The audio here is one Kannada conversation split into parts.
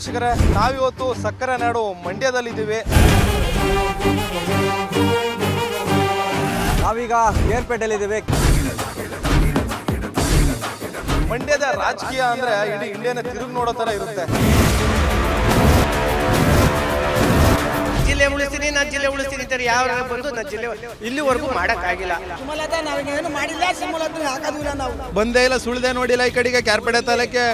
ವೀಕ್ಷಕರೇ, ನಾವಿವತ್ತು ಸಕ್ಕರೆ ನಾಡು ಮಂಡ್ಯದಲ್ಲಿದ್ದೀವಿ. ನಾವೀಗ ಏರ್ಪೇಟೆಯಲ್ಲಿದ್ದೀವಿ. ಮಂಡ್ಯದ ರಾಜಕೀಯ ಅಂದ್ರೆ ಇಡೀ ಇಂಡಿಯಾನ ತಿರುಗಿ ನೋಡೋ ತರ ಇರುತ್ತೆ. ಜಿಲ್ಲೆ ಉಳಿಸ್ತೀನಿ, ನಾನು ಜಿಲ್ಲೆ ಉಳಿಸ್ತೀನಿ ಅಂತಾರೆ. ಯಾವ ಬಂದು ನಾನು ಜಿಲ್ಲೆ ಇಲ್ಲಿವರೆಗೂ ಮಾಡೋಕ್ಕಾಗಿಲ್ಲ. ಸುಮಲತಾ ನಾವೇನು ಮಾಡಿಲ್ಲ, ಸುಮಲತಾ ಹಾಕೋದಿಲ್ಲ. ನಾವು ಬಂದೇ ಇಲ್ಲ, ಸುಳ್ದೆ ನೋಡಿಲ್ಲ ಈ ಕಡೆಗೆ ಕ್ಯಾರ್ಪೇಟೆ ತಾಲೂಕೆ.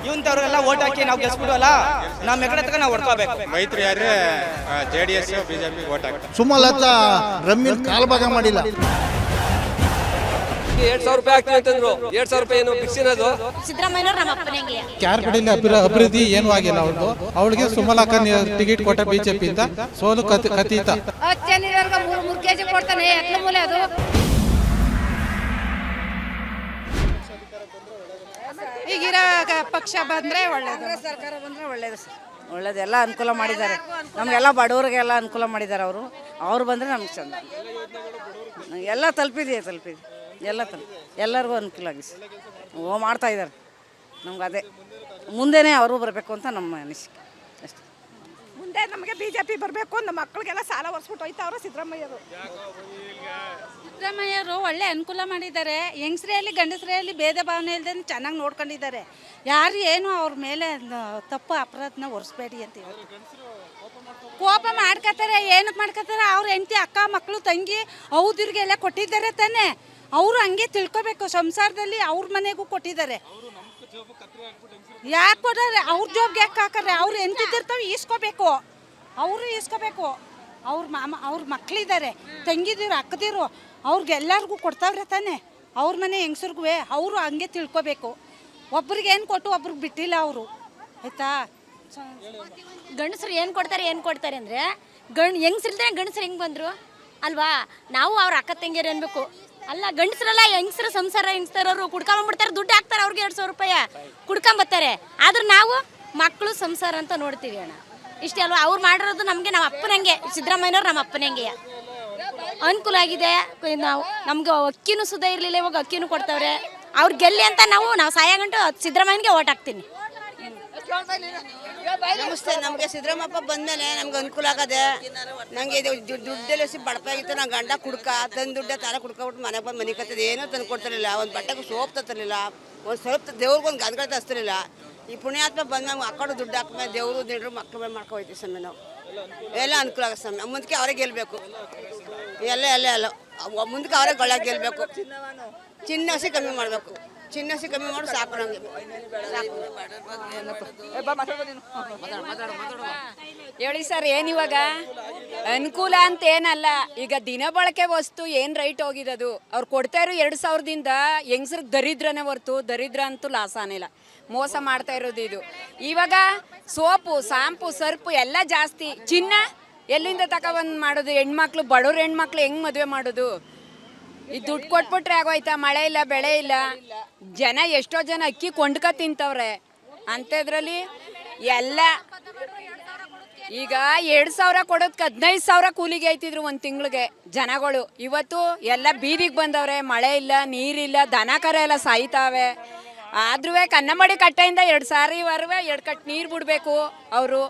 ಇವಂತವ್ರಿಗೆಲ್ಲ ಓಟ್ ಹಾಕಿ ನಾವು ಗೆಲ್ಸ್ಬಿಡೋಲ್ಲ, ನಮ್ಮ ಎಕಡೆ ತಗ ನಾವು ಹೊಡ್ಕೋಬೇಕು. ಮೈತ್ರಿ ಆದ್ರೆ JDS ಬಿಜೆಪಿ ಓಟ್ ಹಾಕಿ. ಸುಮಲತಾ ರಮ್ಮಿಲ್ ಕಾಲ್ಭಾಗ ಮಾಡಿಲ್ಲ. 2,000 ರೂಪಾಯಿ ಆಗ್ತೀವಿ ಅಂತಂದ್ರು. 2,000 ರೂಪಾಯಿ ಏನು ಫಿಕ್ಸ್ ಇರೋದು? ಸಿದ್ದರಾಮಯ್ಯನವ್ರು ನಮ್ಮ ಅಪ್ಪನಿಗೆ ಕ್ಯಾರ್ಪೇಟೆಯಲ್ಲಿ ಅಭಿವೃದ್ಧಿ ಏನೂ ಆಗಿಲ್ಲ. ಅವ್ರದ್ದು ಅವಳಿಗೆ ಸುಮಲತಾ ಟಿಕೆಟ್ ಕೊಟ್ಟ ಬಿಜೆಪಿ ಇಂದ ಸೋಲು ಕಥಿತ. 3 ಕೆಜಿ ಕೊಡ್ತಾನೆ ಎಟ್ಲ ಮೂಲೆ ಅದು. ಈಗಿರೋ ಪಕ್ಷ ಬಂದ್ರೆ ಒಳ್ಳೇದು, ಸರ್ಕಾರ ಬಂದ್ರೆ ಒಳ್ಳೇದು ಸರ್. ಒಳ್ಳೇದೆಲ್ಲ ಅನುಕೂಲ ಮಾಡಿದ್ದಾರೆ ನಮಗೆಲ್ಲ, ಬಡವರಿಗೆಲ್ಲ ಅನುಕೂಲ ಮಾಡಿದ್ದಾರೆ. ಅವ್ರು ಬಂದರೆ ನಮ್ಗೆ ಚಂದ. ಎಲ್ಲ ತಲುಪಿದೆ ಎಲ್ಲ ಎಲ್ಲರಿಗೂ ಅನುಕೂಲ ಆಗಿ ಸರ್. ಮಾಡ್ತಾ ಇದ್ದಾರೆ. ನಮ್ಗೆ ಅದೇ ಮುಂದೆನೇ ಅವರು ಬರಬೇಕು ಅಂತ ನಮ್ಮ ಅನಿಸಿಕೆ ಅಷ್ಟೇ. ಮುಂದೆ ನಮಗೆ BJP ಬರಬೇಕು. ನಮ್ಮ ಮಕ್ಕಳಿಗೆಲ್ಲ ಸಾಲ ಒರೆಸ್ಬಿಟ್ಟು ಹೋಯ್ತಾವ್ರೆ ಸಿದ್ದರಾಮಯ್ಯರು. ಸಿದ್ದರಾಮಯ್ಯರು ಒಳ್ಳೆ ಅನುಕೂಲ ಮಾಡಿದ್ದಾರೆ. ಹೆಂಗಸ್ರಲ್ಲಿ ಗಂಡಸರಲ್ಲಿ ಭೇದ ಭಾವನೆ ಇಲ್ಲದೆ ಚೆನ್ನಾಗಿ ನೋಡ್ಕೊಂಡಿದ್ದಾರೆ. ಯಾರು ಏನು ಅವ್ರ ಮೇಲೆ ತಪ್ಪು ಅಪರಾಧನ ಒರೆಸ್ಬೇಡಿ ಅಂತ ಹೇಳಿ ಕೋಪ ಮಾಡ್ಕೊತಾರೆ. ಏನಕ್ಕೆ ಮಾಡ್ಕೊತಾರೆ? ಅವ್ರ ಹೆಂಡತಿ, ಅಕ್ಕ, ಮಕ್ಕಳು, ತಂಗಿ, ಹೌದಿರಿಗೆಲ್ಲ ಕೊಟ್ಟಿದ್ದಾರೆ ತಾನೇ. ಅವರು ಹಂಗೆ ತಿಳ್ಕೊಬೇಕು. ಸಂಸಾರದಲ್ಲಿ ಅವ್ರ ಮನೆಗೂ ಕೊಟ್ಟಿದ್ದಾರೆ. ಯಾಕೆ ಕೊಟ್ಟಾರೆ? ಅವ್ರ ಜಾಬ್ಗೆ ಯಾಕೆ ಹಾಕಾರೆ? ಅವ್ರು ಎಂತಿದ್ದಿರ್ತಾವೆ ಈಸ್ಕೋಬೇಕು. ಅವರು ಈಸ್ಕೋಬೇಕು. ಅವ್ರ ಮಕ್ಕಳಿದ್ದಾರೆ, ತಂಗಿದಿರು, ಅಕ್ಕದಿರು, ಅವ್ರಿಗೆಲ್ಲರಿಗೂ ಕೊಡ್ತಾವ್ರೆ ತಾನೆ. ಅವ್ರ ಮನೆ ಹೆಂಗಸ್ರಿಗೂ ಅವರು ಹಂಗೆ ತಿಳ್ಕೊಬೇಕು. ಒಬ್ರಿಗೆ ಏನು ಕೊಟ್ಟು ಒಬ್ರಿಗೆ ಬಿಟ್ಟಿಲ್ಲ ಅವರು. ಆಯ್ತಾ? ಗಂಡಸರು ಏನು ಕೊಡ್ತಾರೆ ಅಂದರೆ ಹೆಂಗಸ್ರಿಲ್ದೇ ಗಂಡಸರು ಹೆಂಗೆ ಬಂದರು ಅಲ್ವಾ? ನಾವು ಅವ್ರ ಅಕ್ಕ ತಂಗಿಯರು ಅನ್ಬೇಕು ಅಲ್ಲ. ಗಂಡಸರಲ್ಲ, ಹೆಂಗಸ್ರ ಸಂಸಾರ ಹೆಂಗಸ್ತಾರವ್ರು ಕುಡ್ಕೊಂಬಂದ್ಬಿಡ್ತಾರೆ, ದುಡ್ಡು ಹಾಕ್ತಾರೆ ಅವ್ರಿಗೆ 2,000 ರೂಪಾಯಿ ಕುಡ್ಕೊಂಬರ್ತಾರೆ. ಆದ್ರೆ ನಾವು ಮಕ್ಕಳು ಸಂಸಾರ ಅಂತ ನೋಡ್ತೀವಿ ಅಣ್ಣ. ಇಷ್ಟೇ ಅಲ್ವಾ? ಅವ್ರು ಮಾಡಿರೋದು ನಮಗೆ ನಮ್ಮ ಅಪ್ಪನಂಗೆ. ಸಿದ್ದರಾಮಯ್ಯನವ್ರು ನಮ್ಮ ಅಪ್ಪನಂಗೆ ಅನುಕೂಲ ಆಗಿದೆ. ನಾವು ನಮ್ಗೆ ಅಕ್ಕಿನೂ ಸುಧ ಇರಲಿಲ್ಲ, ಇವಾಗ ಅಕ್ಕಿನೂ ಕೊಡ್ತಾವ್ರೆ. ಅವ್ರು ಗೆಲ್ಲಿ ಅಂತ ನಾವು ಸಾಯಗಂಟು ಸಿದ್ದರಾಮಯ್ಯನಿಗೆ ಓಟ್ ಹಾಕ್ತೀನಿ. ನಮಸ್ತೆ. ನಮಗೆ ಸಿದ್ದರಾಮಪ್ಪ ಬಂದಮೇಲೆ ನಮ್ಗೆ ಅನುಕೂಲ ಆಗದೆ. ನನಗೆ ಇದು ದುಡ್ಡೆಲ್ಲ ಬಡಪಾಗಿತ್ತು. ನನ್ನ ಗಂಡ ಕುಡ್ಕ ತಂದು ದುಡ್ಡ ತಾನೇ ಕುಡ್ಕೊಬಿಟ್ಟು ಮನೆಗೆ ಬಂದು ಮನೆ ಕತ್ತದ ಏನೂ ತಂದು ಕೊಡ್ತಿರಲಿಲ್ಲ. ಒಂದು ಬಟ್ಟೆಗೆ ಸೋಪ್ ತತ್ತಿರಲಿಲ್ಲ, ಒಂದು ಸ್ವಲ್ಪ ದೇವ್ರಿಗೊಂದು ಗಂಧಗಳು ತರಿಸ್ತಿರಲಿಲ್ಲ. ಈ ಪುಣ್ಯಾತ್ಮ ಬಂದು ನಾವು ಅಕ್ಕಡು ದುಡ್ಡು ಹಾಕ್ಮೇಲೆ ದೇವರು ದಿಡ್ರು ಮಕ್ಳ ಮೇಲೆ ಮಾಡ್ಕೊಳ್ತೀವಿ ಸ್ವಾಮಿ. ನಾವು ಎಲ್ಲ ಅನುಕೂಲ ಆಗುತ್ತೆ ಸ್ವಾಮಿ. ಮುಂದಕ್ಕೆ ಅವರೇ ಗೆಲ್ಲಬೇಕು. ಎಲ್ಲ ಮುಂದಕ್ಕೆ ಅವರೇ ಗೊಳಗೆ ಗೆಲ್ಲಬೇಕು. ಚಿನ್ನಸಿ ಕಮ್ಮಿ ಮಾಡಬೇಕು. ಚಿನ್ನಸಿ ಕಮ್ಮಿ ಮಾಡಿ ಸಾಕು ನಮಗೆ. ಹೇಳಿ ಸರ್, ಏನಿವಾಗ ಅನುಕೂಲ ಅಂತ ಏನಲ್ಲ. ಈಗ ದಿನ ಬಳಕೆ ವಸ್ತು ಏನು ರೈಟ್ ಹೋಗಿರೋದು. ಅವ್ರು ಕೊಡ್ತಾ ಇರೋ 2,000ದಿಂದ ಹೆಂಗಸ್ರಿಗೆ ದರಿದ್ರನೇ ಹೊರ್ತು ದರಿದ್ರ ಅಂತೂ ಲಾಸ್ ಆನಿಲ್ಲ. ಮೋಸ ಮಾಡ್ತಾ ಇರೋದು ಇದು. ಇವಾಗ ಸೋಪು, ಶಾಂಪು, ಸರ್ಪು ಎಲ್ಲ ಜಾಸ್ತಿ. ಚಿನ್ನ ಎಲ್ಲಿಂದ ತಗೊಬಂದು ಮಾಡೋದು? ಹೆಣ್ಮಕ್ಳು, ಬಡವ್ರ ಹೆಣ್ಮಕ್ಳು ಹೆಂಗೆ ಮದುವೆ ಮಾಡೋದು? ಈ ದುಡ್ಡು ಕೊಟ್ಬಿಟ್ರೆ ಆಗೋಯ್ತಾ? ಮಳೆ ಇಲ್ಲ, ಬೆಳೆ ಇಲ್ಲ. ಜನ ಎಷ್ಟೋ ಜನ ಅಕ್ಕಿ ಕೊಂಡ್ಕ ತಿಂತವ್ರೆ. ಅಂಥದ್ರಲ್ಲಿ ಎಲ್ಲ ಈಗ 2,000 ಕೊಡೋದಕ್ಕೆ 15,000 ಕೂಲಿಗೆ ಐತಿದ್ರು ಒಂದು ತಿಂಗಳಿಗೆ ಜನಗಳು. ಇವತ್ತು ಎಲ್ಲ ಬೀದಿಗೆ ಬಂದವ್ರೆ. ಮಳೆ ಇಲ್ಲ, ನೀರಿಲ್ಲ, ದನ ಕರ ಎಲ್ಲ ಸಾಯ್ತಾವೆ. ಆದ್ರೂ ಕನ್ನಂಬಾಡಿ ಕಟ್ಟೆಯಿಂದ 2 ಸಾರಿವರೆಗೆ 2 ಕಟ್ಟು ನೀರು ಬಿಡಬೇಕು. ಅವರು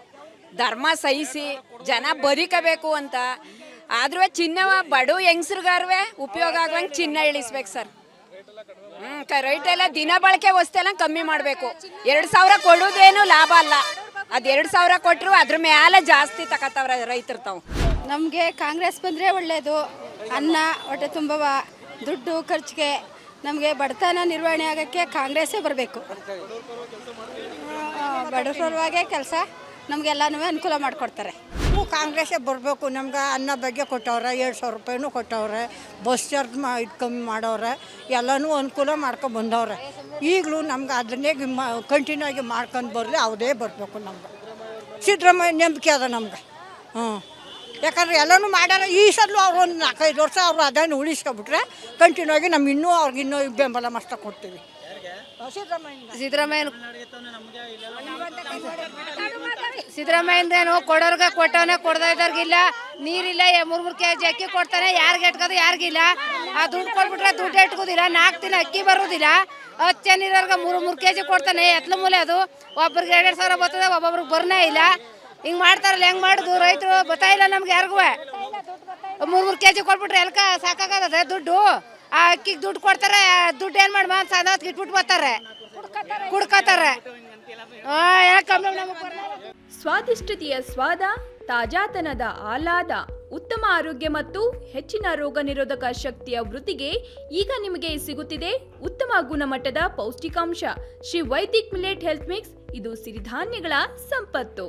ಧರ್ಮ ಸಹಿಸಿ ಜನ ಬದುಕಬೇಕು ಅಂತ. ಆದ್ರೂ ಚಿನ್ನವ ಬಡು ಹೆಂಗಸ್ರಿಗಾರ್ವೆ ಉಪಯೋಗ ಆಗುವಂಗೆ ಚಿನ್ನ ಇಳಿಸ್ಬೇಕು ಸರ್. ರೈಟ್ ಎಲ್ಲ ದಿನ ಬಳಕೆ ವಸ್ತೆಲ್ಲ ಕಮ್ಮಿ ಮಾಡಬೇಕು. 2,000 ಕೊಡೋದೇನು ಲಾಭ ಅಲ್ಲ. ಅದು 2,000 ಕೊಟ್ಟರು ಅದ್ರ ಮೇಲೆ ಜಾಸ್ತಿ ತಗೋತಾವ್ರೆ ರೈತರು ತಾವು. ನಮಗೆ ಕಾಂಗ್ರೆಸ್ ಬಂದರೆ ಒಳ್ಳೆಯದು. ಅನ್ನ ಹೊಟ್ಟೆ ತುಂಬವ, ದುಡ್ಡು ಖರ್ಚಿಗೆ ನಮಗೆ ಬಡತನ ನಿರ್ವಹಣೆ ಆಗೋಕ್ಕೆ ಕಾಂಗ್ರೆಸ್ಸೇ ಬರಬೇಕು. ಬಡವ್ರ ಸಲುವಾಗೇ ಕೆಲಸ ನಮಗೆಲ್ಲನೂ ಅನುಕೂಲ ಮಾಡಿಕೊಡ್ತಾರೆ. ಕಾಂಗ್ರೆಸ್ಸೇ ಬರಬೇಕು. ನಮ್ಗೆ ಅನ್ನ ಬಗ್ಗೆ ಕೊಟ್ಟವ್ರೆ, 2,000 ರೂಪಾಯಿನೂ ಕೊಟ್ಟವ್ರೆ. ಬಸ್ ಚಾರ್ಜ್ ಇದು ಕಮ್ಮಿ ಮಾಡವ್ರೆ. ಎಲ್ಲನೂ ಅನುಕೂಲ ಮಾಡ್ಕೊಂಡು ಬಂದವ್ರೆ. ಈಗಲೂ ನಮ್ಗೆ ಅದನ್ನೇ ಕಂಟಿನ್ಯೂ ಆಗಿ ಮಾಡ್ಕೊಂಡು ಬರಲಿ, ಅವದೇ ಬರಬೇಕು. ನಮ್ಗೆ ಸಿದ್ದರಾಮಯ್ಯ ನಂಬಿಕೆ ಅದ ನಮ್ಗೆ. ಯಾಕಂದ್ರೆ ಎಲ್ಲನೂ ಮಾಡ್ಯಾರ. ಈ ಸಲ ಅವ್ರು ಒಂದು 4-5 ವರ್ಷ ಅವರು ಅದನ್ನು ಉಳಿಸ್ಕೊಬಿಟ್ರೆ ಕಂಟಿನ್ಯೂ ಆಗಿ ನಮ್ಗೆ ಇನ್ನೂ ಅವ್ರಿಗೆ ಇನ್ನೂ ಬೆಂಬಲ ಮಸ್ತ ಕೊಡ್ತೀವಿ. ಸಿದ್ದರಾಮಯ್ಯಂದೇನು ಕೊಡೋರ್ಗೆ ಕೊಟ್ಟವನೇ ಕೊಡ್ತಾ ಇದ್ದವ್ರಿಗಿಲ್ಲ. ನೀರಿಲ್ಲ, 3 ಕೆಜಿ ಅಕ್ಕಿ ಕೊಡ್ತಾನೆ, ಯಾರಿಗೆ ಇಟ್ಕೋದು ಯಾರಿಗಿಲ್ಲ. ಆ ದುಡ್ಡು ಕೊಟ್ಬಿಟ್ರೆ ದುಡ್ಡು ಇಟ್ಕೋದಿಲ್ಲ, 4 ದಿನ ಅಕ್ಕಿ ಬರೋದಿಲ್ಲ. 10 ಜನ ಇರೋರ್ಗೆ 3 ಕೆಜಿ ಕೊಡ್ತಾನೆ, ಎತ್ಲ ಮೂಲೆ ಅದು. ಒಬ್ಬರಿಗೆ 2,000 ಬರ್ತದೆ, ಒಬ್ಬೊಬ್ರಿಗೆ ಬರ್ನೇ ಇಲ್ಲ. ಹಿಂಗೆ ಮಾಡ್ತಾರಲ್ಲ, ಹೆಂಗೆ ಮಾಡುದು? ರೈತರು ಬರ್ತಾ ಇಲ್ಲ ನಮ್ಗೆ ಯಾರಿಗೂ. 3 ಕೆಜಿ ಕೊಟ್ಬಿಟ್ರೆ ಎಲ್ಕ ಸಾಕಾಗದೆ ದುಡ್ಡು. ಆ ಅಕ್ಕಿಗೆ ದುಡ್ಡು ಕೊಡ್ತಾರೆ, ದುಡ್ಡು ಏನು ಮಾಡಿ ಸಾಧಾತ್ ಇಟ್ಬಿಟ್ಟು ಬರ್ತಾರೆ, ಕುಡ್ಕೋತಾರೆ. ಸ್ವಾದಿಷ್ಟತೆಯ ಸ್ವಾದ, ತಾಜಾತನದ ಆಹ್ಲಾದ, ಉತ್ತಮ ಆರೋಗ್ಯ ಮತ್ತು ಹೆಚ್ಚಿನ ರೋಗ ನಿರೋಧಕ ಶಕ್ತಿಯ ವೃದ್ಧಿಗೆ ಈಗ ನಿಮಗೆ ಸಿಗುತ್ತಿದೆ ಉತ್ತಮ ಗುಣಮಟ್ಟದ ಪೌಷ್ಟಿಕಾಂಶ Shri Vaidik millet health mix. ಇದು ಸಿರಿಧಾನ್ಯಗಳ ಸಂಪತ್ತು.